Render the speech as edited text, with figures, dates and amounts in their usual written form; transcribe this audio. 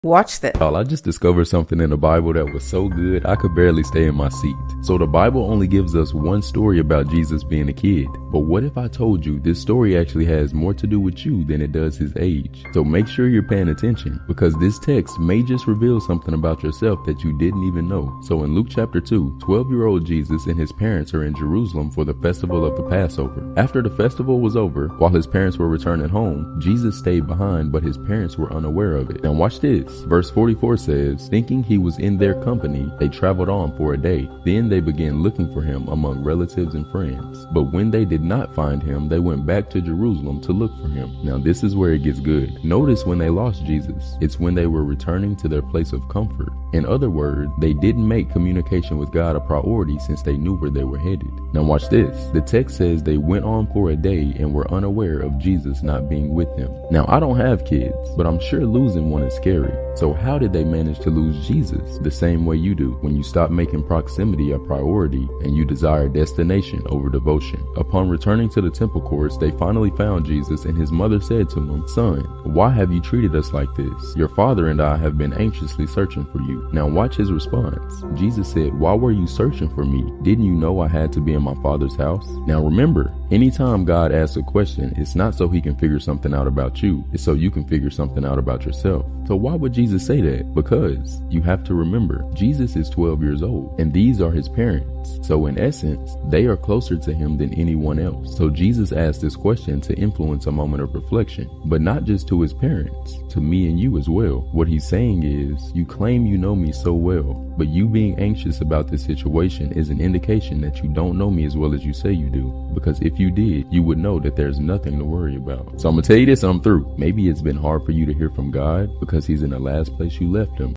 Watch this. I just discovered something in the Bible that was so good I could barely stay in my seat. So the Bible only gives us one story about Jesus being a kid. But what if I told you this story actually has more to do with you than it does his age? So make sure you're paying attention, because this text may just reveal something about yourself that you didn't even know. So in Luke chapter 2, 12-year-old Jesus and his parents are in Jerusalem for the festival of the Passover. After the festival was over, while his parents were returning home, Jesus stayed behind, but his parents were unaware of it. Now watch this. Verse 44 says, thinking he was in their company, they traveled on for a day. Then they began looking for him among relatives and friends. But when they did not find him, they went back to Jerusalem to look for him. Now this is where it gets good. Notice when they lost Jesus, it's when they were returning to their place of comfort. In other words, they didn't make communication with God a priority since they knew where they were headed. Now watch this. The text says they went on for a day and were unaware of Jesus not being with them. Now I don't have kids, but I'm sure losing one is scary. So how did they manage to lose Jesus? The same way you do, when you stop making proximity a priority and you desire destination over devotion. Upon returning to the temple courts, they finally found Jesus, and his mother said to him, "Son, why have you treated us like this? Your father and I have been anxiously searching for you." Now watch his response. Jesus said, "Why were you searching for me? Didn't you know I had to be in my Father's house?" Now remember, anytime God asks a question, it's not so he can figure something out about you, it's so you can figure something out about yourself. So why would Jesus say that? Because you have to remember, Jesus is 12 years old, and these are his parents. So in essence, they are closer to him than anyone else. So Jesus asked this question to influence a moment of reflection, but not just to his parents, to me and you as well. What he's saying is, you claim you know me so well, but you being anxious about this situation is an indication that you don't know me as well as you say you do. Because if you did, you would know that there's nothing to worry about. So I'm gonna tell you this, I'm through. Maybe it's been hard for you to hear from God because he's in the last place you left him.